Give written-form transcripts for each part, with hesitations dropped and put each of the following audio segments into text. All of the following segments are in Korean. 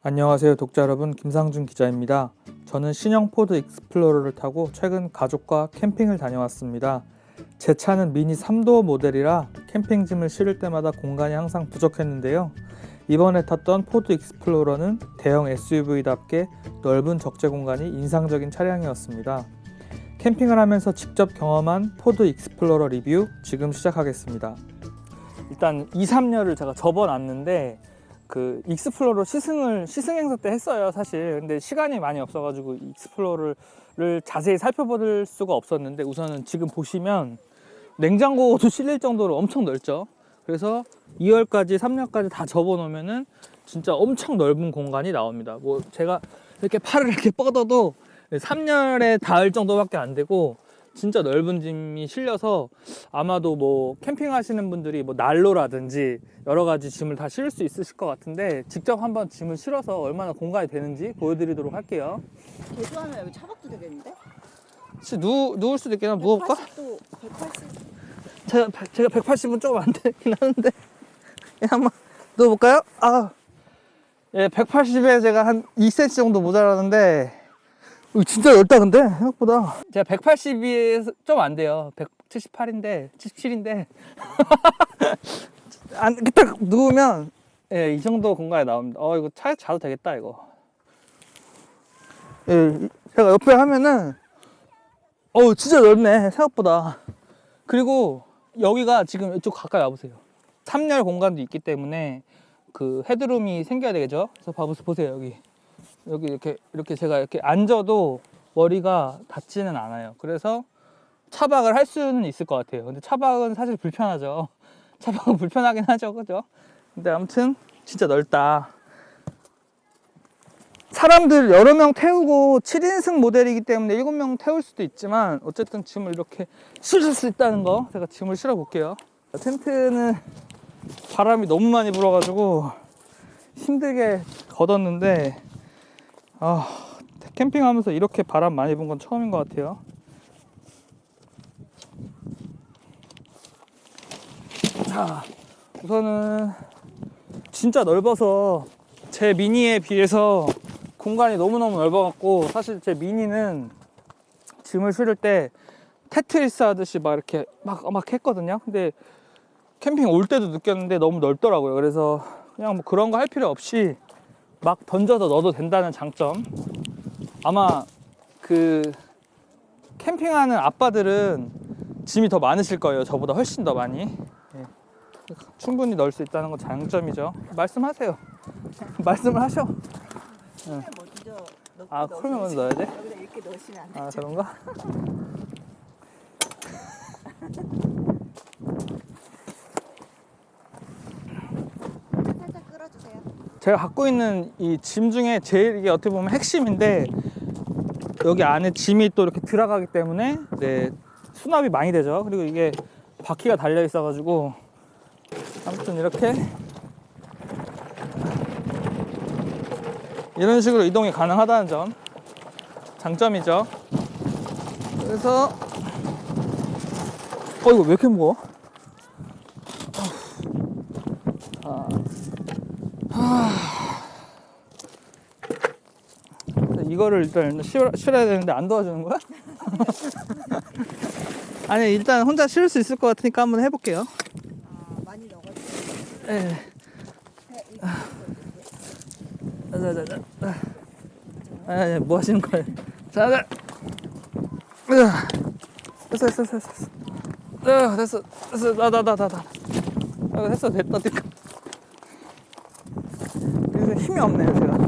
안녕하세요 독자 여러분, 김상준 기자입니다. 저는 신형 포드 익스플로러를 타고 최근 가족과 캠핑을 다녀왔습니다. 제 차는 미니 3도어 모델이라 캠핑짐을 실을 때마다 공간이 항상 부족했는데요. 이번에 탔던 포드 익스플로러는 대형 SUV답게 넓은 적재 공간이 인상적인 차량이었습니다. 캠핑을 하면서 직접 경험한 포드 익스플로러 리뷰 지금 시작하겠습니다. 일단 2, 3년을 제가 접어놨는데 그 익스플로러 시승 행사 때 했어요 사실. 근데 시간이 많이 없어가지고 익스플로러를 자세히 살펴볼 수가 없었는데, 우선은 지금 보시면 냉장고도 실릴 정도로 엄청 넓죠. 그래서 2열까지 3열까지 다 접어 놓으면은 진짜 엄청 넓은 공간이 나옵니다. 뭐 제가 이렇게 팔을 이렇게 뻗어도 3열에 닿을 정도밖에 안 되고 진짜 넓은 짐이 실려서 아마도 뭐 캠핑 하시는 분들이 뭐 난로라든지 여러 가지 짐을 다 실을 수 있으실 것 같은데, 직접 한번 짐을 실어서 얼마나 공간이 되는지 보여드리도록 할게요. 개조하면 여기 차박도 되겠는데? 혹시 누울 수도 있겠나? 누워볼까? 180도 180. 제가 180은 조금 안 되긴 하는데 한번 누워볼까요? 예, 180에 제가 한 2cm 정도 모자라는데 진짜 넓다. 근데 생각보다 제가 180이 좀 안 돼요. 178인데 77인데 딱 누우면 예, 이 정도 공간에 나옵니다. 이거 차에 자도 되겠다 이거. 예, 제가 옆에 하면은 진짜 넓네 생각보다. 그리고 여기가 지금 이쪽 가까이 와보세요. 3열 공간도 있기 때문에 그 헤드룸이 생겨야 되겠죠. 그래서 보세요. 여기 이렇게 제가 이렇게 앉아도 머리가 닿지는 않아요. 그래서 차박을 할 수는 있을 것 같아요. 근데 차박은 사실 불편하죠. 차박은 불편하긴 하죠, 그죠? 근데 아무튼 진짜 넓다. 사람들 여러 명 태우고 7인승 모델이기 때문에 7명 태울 수도 있지만 어쨌든 짐을 이렇게 실을 수 있다는 거, 제가 짐을 실어 볼게요. 텐트는 바람이 너무 많이 불어가지고 힘들게 걷었는데 캠핑하면서 이렇게 바람 많이 분 건 처음인 것 같아요. 자, 우선은 진짜 넓어서 제 미니에 비해서 공간이 너무너무 넓어갖고, 사실 제 미니는 짐을 실을 때 테트리스 하듯이 막 이렇게 막 했거든요. 근데 캠핑 올 때도 느꼈는데 너무 넓더라고요. 그래서 그냥 뭐 그런 거 할 필요 없이 막 던져서 넣어도 된다는 장점. 아마 그 캠핑하는 아빠들은 짐이 더 많으실 거예요. 저보다 훨씬 더 많이. 예. 충분히 넣을 수 있다는 건 장점이죠. 말씀하세요. 말씀을 하셔. 콜면 먼저 넣고 콜면 먼저 넣어야 돼? 여기다 이렇게 넣으시면 안 되죠? 그런가? 살짝 끌어주세요. 제가 갖고 있는 이 짐 중에 제일 이게 어떻게 보면 핵심인데, 여기 안에 짐이 또 이렇게 들어가기 때문에 수납이 많이 되죠. 그리고 이게 바퀴가 달려 있어 가지고 아무튼 이렇게 이런 식으로 이동이 가능하다는 점 장점이죠. 그래서 이거 왜 이렇게 무거워? 이거를 일단 실어야 되는데 안 도와주는 거야? 아니, 일단 혼자 실을 수 있을 것 같으니까 한번 해볼게요. 많이 넣어가지고. 네. 자. 뭐 하시는 거예요? 자. 됐어. 됐다. 그래서 힘이 없네요, 제가.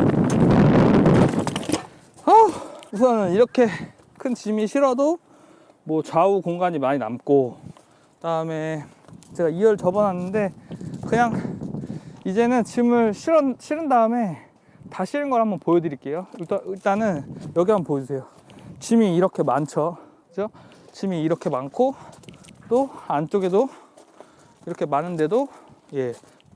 우선은 이렇게 큰 짐이 실어도 뭐 좌우 공간이 많이 남고, 그다음에 제가 2열 접어놨는데 그냥 이제는 짐을 실은 다음에 다 실은 걸 한번 보여드릴게요. 일단은 여기 한번 보여주세요. 짐이 이렇게 많죠, 그죠? 짐이 이렇게 많고 또 안쪽에도 이렇게 많은데도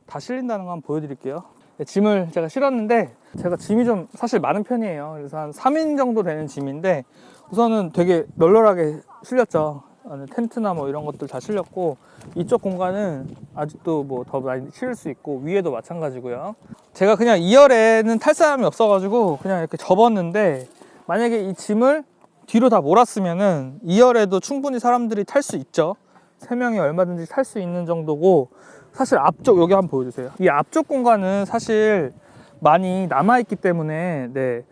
다 실린다는 거 한번 보여드릴게요. 짐을 제가 실었는데, 제가 짐이 좀 사실 많은 편이에요. 그래서 한 3인 정도 되는 짐인데 우선은 되게 널널하게 실렸죠. 안에 텐트나 뭐 이런 것들 다 실렸고, 이쪽 공간은 아직도 뭐 더 많이 실을 수 있고, 위에도 마찬가지고요. 제가 그냥 2열에는 탈 사람이 없어가지고 그냥 이렇게 접었는데, 만약에 이 짐을 뒤로 다 몰았으면은 2열에도 충분히 사람들이 탈 수 있죠. 3명이 얼마든지 탈 수 있는 정도고, 사실 앞쪽, 여기 한번 보여주세요. 이 앞쪽 공간은 사실 많이 남아있기 때문에, 네,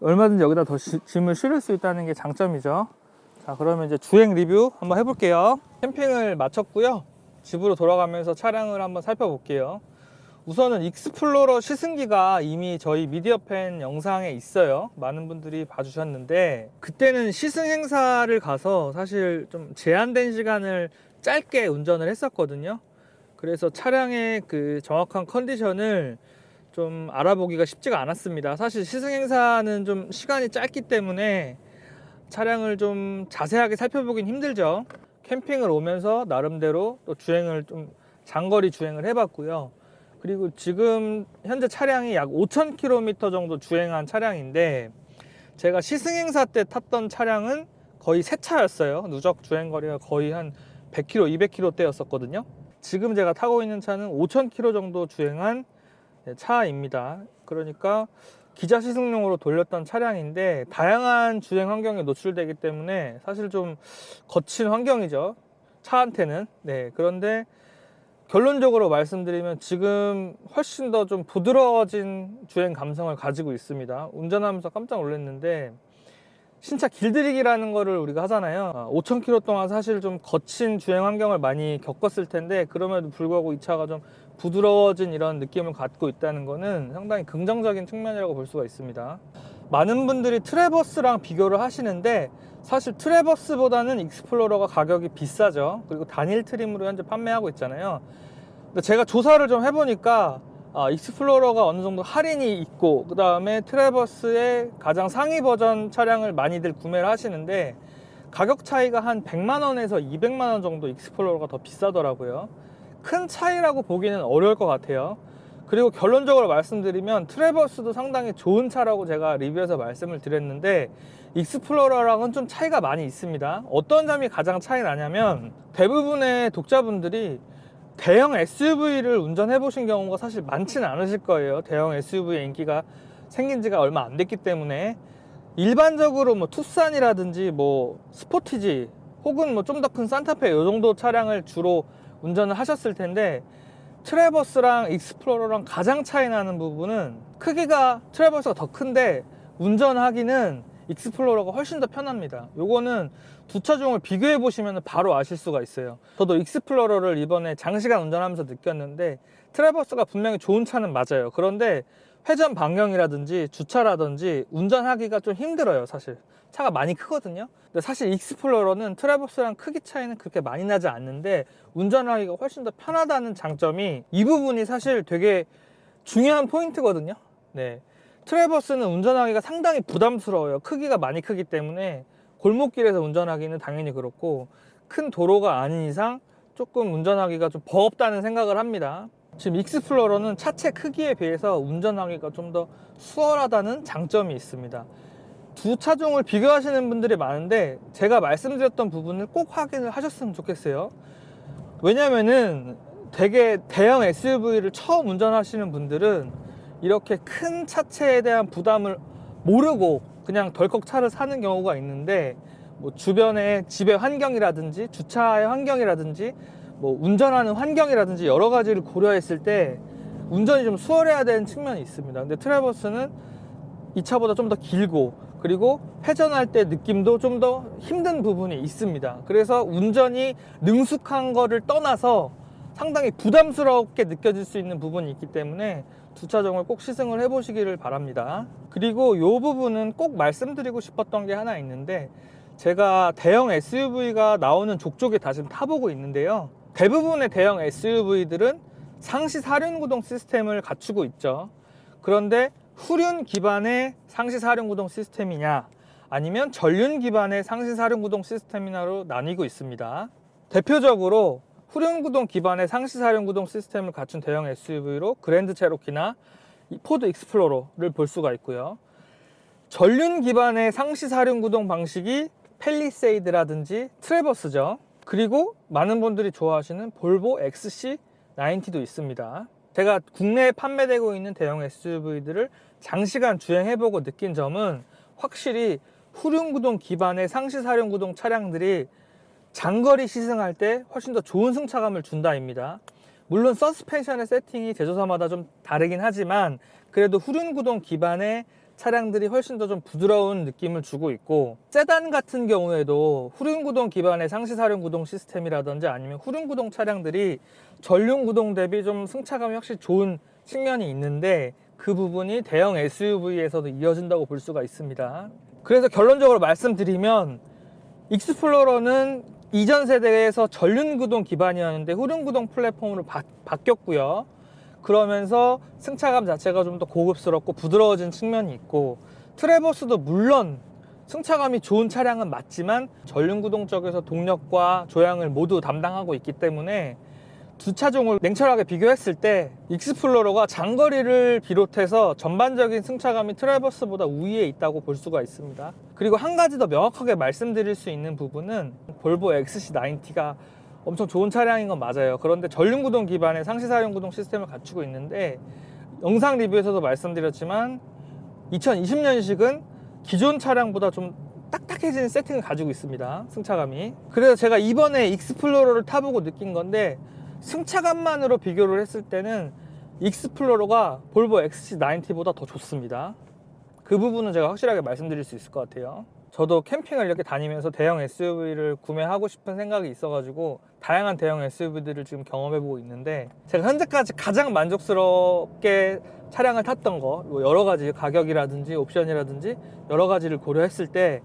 얼마든지 여기다 더 짐을 실을 수 있다는 게 장점이죠. 자, 그러면 이제 주행 리뷰 한번 해볼게요. 캠핑을 마쳤고요. 집으로 돌아가면서 차량을 한번 살펴볼게요. 우선은 익스플로러 시승기가 이미 저희 미디어팬 영상에 있어요. 많은 분들이 봐주셨는데, 그때는 시승 행사를 가서 사실 좀 제한된 시간을 짧게 운전을 했었거든요. 그래서 차량의 그 정확한 컨디션을 좀 알아보기가 쉽지가 않았습니다. 사실 시승 행사는 좀 시간이 짧기 때문에 차량을 좀 자세하게 살펴보긴 힘들죠. 캠핑을 오면서 나름대로 또 주행을 좀 장거리 주행을 해봤고요. 그리고 지금 현재 차량이 약 5,000km 정도 주행한 차량인데, 제가 시승 행사 때 탔던 차량은 거의 새 차였어요. 누적 주행 거리가 거의 한 100km, 200km대였었거든요. 지금 제가 타고 있는 차는 5,000km 정도 주행한 차입니다. 그러니까 기자 시승용으로 돌렸던 차량인데, 다양한 주행 환경에 노출되기 때문에 사실 좀 거친 환경이죠, 차한테는. 네, 그런데 결론적으로 말씀드리면 지금 훨씬 더 좀 부드러워진 주행 감성을 가지고 있습니다. 운전하면서 깜짝 놀랐는데, 신차 길들이기라는 거를 우리가 하잖아요. 5,000km 동안 사실 좀 거친 주행 환경을 많이 겪었을 텐데, 그럼에도 불구하고 이 차가 좀 부드러워진 이런 느낌을 갖고 있다는 거는 상당히 긍정적인 측면이라고 볼 수가 있습니다. 많은 분들이 트래버스랑 비교를 하시는데, 사실 트래버스보다는 익스플로러가 가격이 비싸죠. 그리고 단일 트림으로 현재 판매하고 있잖아요. 근데 제가 조사를 좀 해보니까 익스플로러가 어느 정도 할인이 있고, 그 다음에 트래버스의 가장 상위 버전 차량을 많이들 구매를 하시는데, 가격 차이가 한 100만원에서 200만원 정도 익스플로러가 더 비싸더라고요. 큰 차이라고 보기는 어려울 것 같아요. 그리고 결론적으로 말씀드리면 트래버스도 상당히 좋은 차라고 제가 리뷰에서 말씀을 드렸는데, 익스플로러랑은 좀 차이가 많이 있습니다. 어떤 점이 가장 차이 나냐면, 대부분의 독자분들이 대형 SUV를 운전해 보신 경우가 사실 많지는 않으실 거예요. 대형 SUV의 인기가 생긴 지가 얼마 안 됐기 때문에. 일반적으로 뭐 투싼이라든지 뭐 스포티지, 혹은 뭐 좀 더 큰 산타페, 이 정도 차량을 주로 운전을 하셨을 텐데, 트래버스랑 익스플로러랑 가장 차이 나는 부분은, 크기가 트래버스가 더 큰데 운전하기는 익스플로러가 훨씬 더 편합니다. 요거는 두 차종을 비교해 보시면 바로 아실 수가 있어요. 저도 익스플로러를 이번에 장시간 운전하면서 느꼈는데, 트래버스가 분명히 좋은 차는 맞아요. 그런데 회전 반경이라든지 주차라든지 운전하기가 좀 힘들어요. 사실 차가 많이 크거든요. 근데 사실 익스플로러는 트래버스랑 크기 차이는 그렇게 많이 나지 않는데, 운전하기가 훨씬 더 편하다는 장점이, 이 부분이 사실 되게 중요한 포인트거든요. 네, 트래버스는 운전하기가 상당히 부담스러워요. 크기가 많이 크기 때문에 골목길에서 운전하기는 당연히 그렇고, 큰 도로가 아닌 이상 조금 운전하기가 좀 버겁다는 생각을 합니다. 지금 익스플로러는 차체 크기에 비해서 운전하기가 좀 더 수월하다는 장점이 있습니다. 두 차종을 비교하시는 분들이 많은데, 제가 말씀드렸던 부분을 꼭 확인을 하셨으면 좋겠어요. 왜냐면은 되게 대형 SUV를 처음 운전하시는 분들은 이렇게 큰 차체에 대한 부담을 모르고 그냥 덜컥 차를 사는 경우가 있는데, 뭐 주변의 집의 환경이라든지 주차의 환경이라든지 뭐 운전하는 환경이라든지 여러 가지를 고려했을 때 운전이 좀 수월해야 되는 측면이 있습니다. 근데 트래버스는 이 차보다 좀 더 길고, 그리고 회전할 때 느낌도 좀 더 힘든 부분이 있습니다. 그래서 운전이 능숙한 거를 떠나서 상당히 부담스럽게 느껴질 수 있는 부분이 있기 때문에 두 차종을 꼭 시승을 해보시기를 바랍니다. 그리고 이 부분은 꼭 말씀드리고 싶었던 게 하나 있는데, 제가 대형 SUV가 나오는 족족에 다 지금 타보고 있는데요. 대부분의 대형 SUV들은 상시 사륜구동 시스템을 갖추고 있죠. 그런데 후륜 기반의 상시 사륜구동 시스템이냐, 아니면 전륜 기반의 상시 사륜구동 시스템이냐로 나뉘고 있습니다. 대표적으로 후륜구동 기반의 상시 사륜구동 시스템을 갖춘 대형 SUV로 그랜드 체로키나 포드 익스플로러를 볼 수가 있고요. 전륜 기반의 상시 사륜구동 방식이 펠리세이드라든지 트래버스죠. 그리고 많은 분들이 좋아하시는 볼보 XC90도 있습니다. 제가 국내에 판매되고 있는 대형 SUV들을 장시간 주행해보고 느낀 점은 확실히 후륜구동 기반의 상시 사륜구동 차량들이 장거리 시승할 때 훨씬 더 좋은 승차감을 준다입니다. 물론 서스펜션의 세팅이 제조사마다 좀 다르긴 하지만 그래도 후륜구동 기반의 차량들이 훨씬 더 좀 부드러운 느낌을 주고 있고, 세단 같은 경우에도 후륜구동 기반의 상시 사륜구동 시스템이라든지 아니면 후륜구동 차량들이 전륜구동 대비 좀 승차감이 확실히 좋은 측면이 있는데 그 부분이 대형 SUV에서도 이어진다고 볼 수가 있습니다. 그래서 결론적으로 말씀드리면 익스플로러는 이전 세대에서 전륜구동 기반이었는데 후륜구동 플랫폼으로 바뀌었고요. 그러면서 승차감 자체가 좀 더 고급스럽고 부드러워진 측면이 있고, 트래버스도 물론 승차감이 좋은 차량은 맞지만 전륜구동 쪽에서 동력과 조향을 모두 담당하고 있기 때문에 두 차종을 냉철하게 비교했을 때 익스플로러가 장거리를 비롯해서 전반적인 승차감이 트래버스보다 우위에 있다고 볼 수가 있습니다. 그리고 한 가지 더 명확하게 말씀드릴 수 있는 부분은 볼보 XC90가 엄청 좋은 차량인 건 맞아요. 그런데 전륜구동 기반의 상시 사륜구동 시스템을 갖추고 있는데 영상 리뷰에서도 말씀드렸지만 2020년식은 기존 차량보다 좀 딱딱해진 세팅을 가지고 있습니다. 승차감이. 그래서 제가 이번에 익스플로러를 타보고 느낀 건데 승차감만으로 비교를 했을 때는 익스플로러가 볼보 XC90보다 더 좋습니다. 그 부분은 제가 확실하게 말씀드릴 수 있을 것 같아요. 저도 캠핑을 이렇게 다니면서 대형 SUV를 구매하고 싶은 생각이 있어가지고 다양한 대형 SUV들을 지금 경험해보고 있는데, 제가 현재까지 가장 만족스럽게 차량을 탔던 거, 여러 가지 가격이라든지 옵션이라든지 여러 가지를 고려했을 때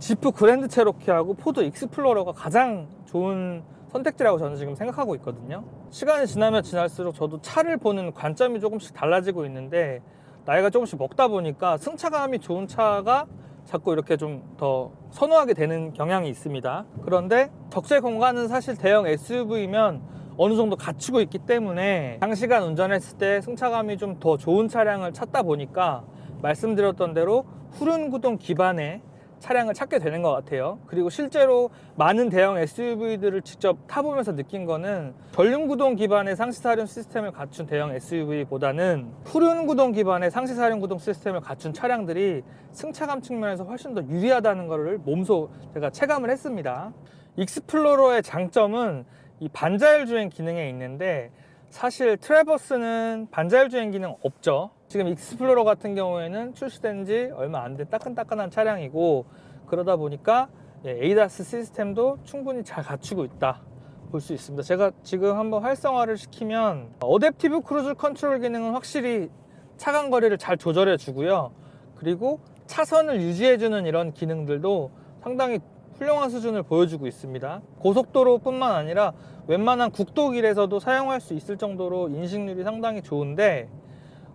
지프 그랜드 체로키하고 포드 익스플로러가 가장 좋은 선택지라고 저는 지금 생각하고 있거든요. 시간이 지나면 지날수록 저도 차를 보는 관점이 조금씩 달라지고 있는데, 나이가 조금씩 먹다 보니까 승차감이 좋은 차가 자꾸 이렇게 좀 더 선호하게 되는 경향이 있습니다. 그런데 적재 공간은 사실 대형 SUV면 어느 정도 갖추고 있기 때문에 장시간 운전했을 때 승차감이 좀 더 좋은 차량을 찾다 보니까 말씀드렸던 대로 후륜구동 기반의 차량을 찾게 되는 것 같아요. 그리고 실제로 많은 대형 SUV들을 직접 타보면서 느낀 거는 전륜구동 기반의 상시사륜 시스템을 갖춘 대형 SUV보다는 후륜구동 기반의 상시사륜구동 시스템을 갖춘 차량들이 승차감 측면에서 훨씬 더 유리하다는 것을 몸소 제가 체감을 했습니다. 익스플로러의 장점은 이 반자율 주행 기능에 있는데, 사실 트래버스는 반자율 주행 기능 없죠. 지금 익스플로러 같은 경우에는 출시된 지 얼마 안 된 따끈따끈한 차량이고, 그러다 보니까 ADAS 시스템도 충분히 잘 갖추고 있다 볼 수 있습니다. 제가 지금 한번 활성화를 시키면 어댑티브 크루즈 컨트롤 기능은 확실히 차간 거리를 잘 조절해 주고요. 그리고 차선을 유지해 주는 이런 기능들도 상당히 훌륭한 수준을 보여주고 있습니다. 고속도로뿐만 아니라 웬만한 국도길에서도 사용할 수 있을 정도로 인식률이 상당히 좋은데,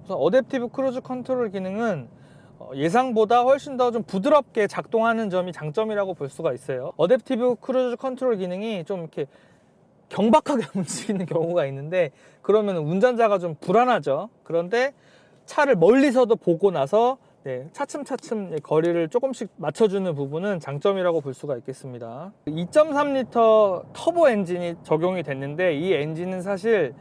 우선 어댑티브 크루즈 컨트롤 기능은 예상보다 훨씬 더 좀 부드럽게 작동하는 점이 장점이라고 볼 수가 있어요. 어댑티브 크루즈 컨트롤 기능이 좀 이렇게 경박하게 움직이는 경우가 있는데, 그러면 운전자가 좀 불안하죠. 그런데 차를 멀리서도 보고 나서 차츰차츰 거리를 조금씩 맞춰주는 부분은 장점이라고 볼 수가 있겠습니다. 2.3L 터보 엔진이 적용이 됐는데, 이 엔진은 사실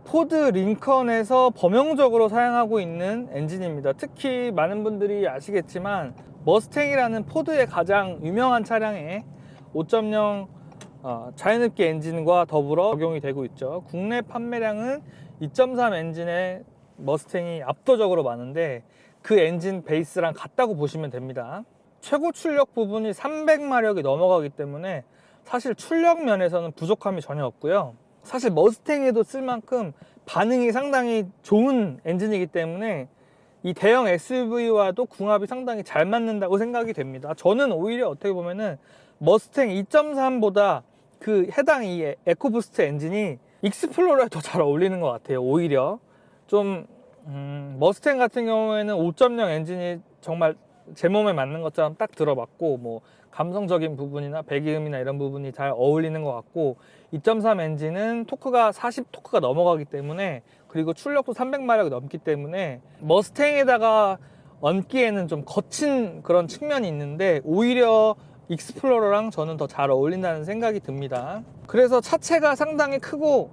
포드 링컨에서 범용적으로 사용하고 있는 엔진입니다. 특히 많은 분들이 아시겠지만 머스탱이라는 포드의 가장 유명한 차량에 5.0 자연흡기 엔진과 더불어 적용이 되고 있죠. 국내 판매량은 2.3 엔진의 머스탱이 압도적으로 많은데 그 엔진 베이스랑 같다고 보시면 됩니다. 최고 출력 부분이 300마력이 넘어가기 때문에 사실 출력 면에서는 부족함이 전혀 없고요. 사실 머스탱에도 쓸 만큼 반응이 상당히 좋은 엔진이기 때문에 이 대형 SUV와도 궁합이 상당히 잘 맞는다고 생각이 됩니다. 저는 오히려 어떻게 보면은 머스탱 2.3보다 그 해당 이 에코부스트 엔진이 익스플로러에 더 잘 어울리는 것 같아요. 오히려 좀 머스탱 같은 경우에는 5.0 엔진이 정말 제 몸에 맞는 것처럼 딱 들어맞고, 뭐 감성적인 부분이나 배기음이나 이런 부분이 잘 어울리는 것 같고, 2.3 엔진은 토크가 40토크가 넘어가기 때문에, 그리고 출력도 300마력이 넘기 때문에 머스탱에다가 얹기에는 좀 거친 그런 측면이 있는데, 오히려 익스플로러랑 저는 더 잘 어울린다는 생각이 듭니다. 그래서 차체가 상당히 크고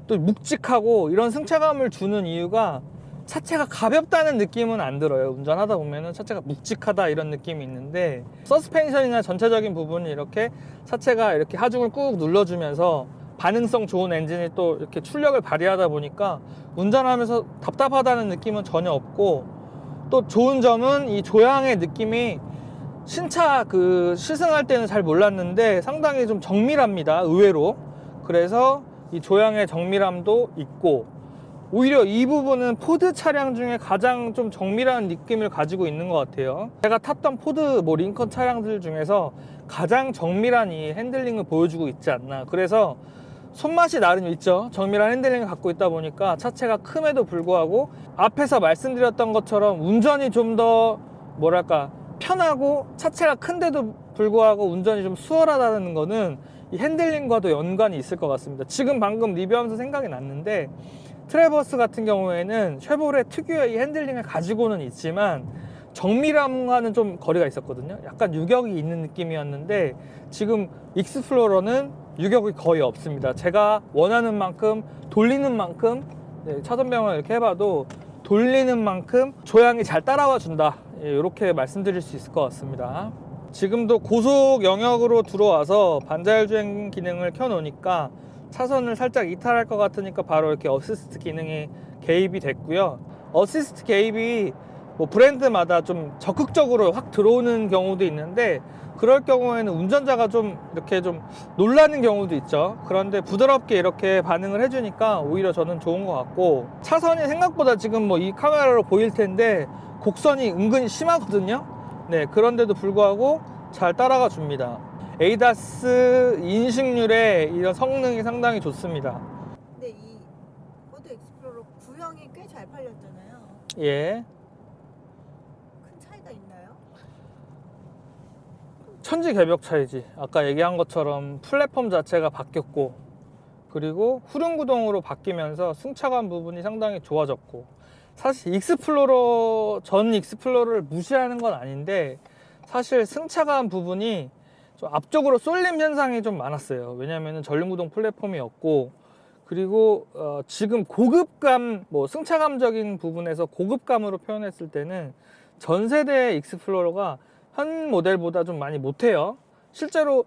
또 묵직하고 이런 승차감을 주는 이유가 차체가 가볍다는 느낌은 안 들어요. 운전하다 보면은 차체가 묵직하다 이런 느낌이 있는데, 서스펜션이나 전체적인 부분이 이렇게 차체가 이렇게 하중을 꾹 눌러주면서 반응성 좋은 엔진이 또 이렇게 출력을 발휘하다 보니까 운전하면서 답답하다는 느낌은 전혀 없고, 또 좋은 점은 이 조향의 느낌이 신차 시승할 때는 잘 몰랐는데 상당히 좀 정밀합니다, 의외로. 그래서 이 조향의 정밀함도 있고, 오히려 이 부분은 포드 차량 중에 가장 좀 정밀한 느낌을 가지고 있는 것 같아요. 제가 탔던 포드 링컨 차량들 중에서 가장 정밀한 이 핸들링을 보여주고 있지 않나. 그래서 손맛이 나름 있죠. 정밀한 핸들링을 갖고 있다 보니까 차체가 큼에도 불구하고 앞에서 말씀드렸던 것처럼 운전이 좀 더 뭐랄까 편하고, 차체가 큰데도 불구하고 운전이 좀 수월하다는 거는 이 핸들링과도 연관이 있을 것 같습니다. 지금 방금 리뷰하면서 생각이 났는데, 트래버스 같은 경우에는 쉐보레 특유의 이 핸들링을 가지고는 있지만 정밀함과는 좀 거리가 있었거든요. 약간 유격이 있는 느낌이었는데, 지금 익스플로러는 유격이 거의 없습니다. 제가 원하는 만큼, 돌리는 만큼, 차선 변경을 이렇게 해봐도 돌리는 만큼 조향이 잘 따라와 준다, 이렇게 말씀드릴 수 있을 것 같습니다. 지금도 고속 영역으로 들어와서 반자율주행 기능을 켜놓으니까 차선을 살짝 이탈할 것 같으니까 바로 이렇게 어시스트 기능이 개입이 됐고요. 어시스트 개입이 뭐 브랜드마다 좀 적극적으로 확 들어오는 경우도 있는데, 그럴 경우에는 운전자가 좀 이렇게 좀 놀라는 경우도 있죠. 그런데 부드럽게 이렇게 반응을 해주니까 오히려 저는 좋은 것 같고, 차선이 생각보다 지금 뭐 이 카메라로 보일 텐데 곡선이 은근히 심하거든요. 네, 그런데도 불구하고 잘 따라가 줍니다. 에이다스 인식률의 이런 성능이 상당히 좋습니다. 근데 이 포드 익스플로러 구형이 꽤 잘 팔렸잖아요. 예. 큰 차이가 있나요? 천지개벽 차이지. 아까 얘기한 것처럼 플랫폼 자체가 바뀌었고, 그리고 후륜구동으로 바뀌면서 승차감 부분이 상당히 좋아졌고, 사실 전 익스플로러를 무시하는 건 아닌데, 사실 승차감 부분이 좀 앞쪽으로 쏠림 현상이 좀 많았어요. 왜냐하면 전륜구동 플랫폼이었고, 그리고 지금 고급감, 뭐 승차감적인 부분에서 고급감으로 표현했을 때는 전 세대의 익스플로러가 현 모델보다 좀 많이 못해요. 실제로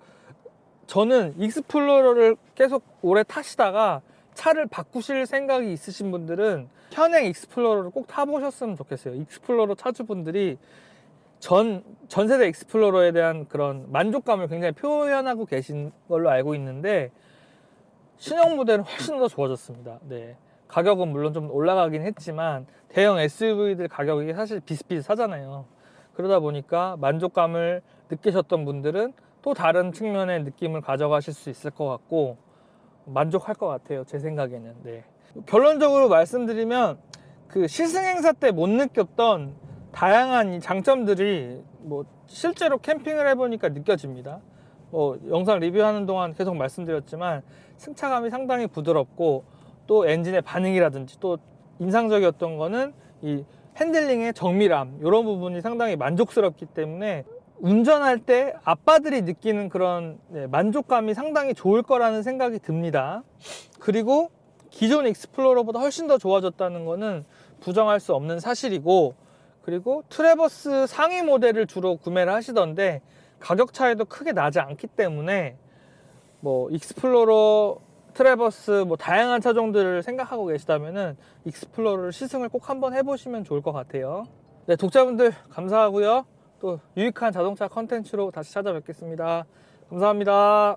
저는 익스플로러를 계속 오래 타시다가 차를 바꾸실 생각이 있으신 분들은 현행 익스플로러를 꼭 타보셨으면 좋겠어요. 익스플로러 차주분들이 전 세대 익스플로러에 대한 그런 만족감을 굉장히 표현하고 계신 걸로 알고 있는데, 신형 모델은 훨씬 더 좋아졌습니다. 네. 가격은 물론 좀 올라가긴 했지만 대형 SUV들 가격이 사실 비슷비슷하잖아요. 그러다 보니까 만족감을 느끼셨던 분들은 또 다른 측면의 느낌을 가져가실 수 있을 것 같고, 만족할 것 같아요, 제 생각에는. 네. 결론적으로 말씀드리면 시승 행사 때 못 느꼈던 다양한 이 장점들이 뭐 실제로 캠핑을 해보니까 느껴집니다. 영상 리뷰하는 동안 계속 말씀드렸지만 승차감이 상당히 부드럽고, 또 엔진의 반응이라든지, 또 인상적이었던 거는 이 핸들링의 정밀함, 이런 부분이 상당히 만족스럽기 때문에 운전할 때 아빠들이 느끼는 그런 만족감이 상당히 좋을 거라는 생각이 듭니다. 그리고 기존 익스플로러보다 훨씬 더 좋아졌다는 거는 부정할 수 없는 사실이고, 그리고 트래버스 상위 모델을 주로 구매를 하시던데 가격 차이도 크게 나지 않기 때문에 뭐 익스플로러, 트래버스, 뭐 다양한 차종들을 생각하고 계시다면은 익스플로러를 시승을 꼭 한번 해보시면 좋을 것 같아요. 네, 독자분들 감사하고요. 또 유익한 자동차 컨텐츠로 다시 찾아뵙겠습니다. 감사합니다.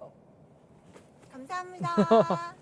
감사합니다.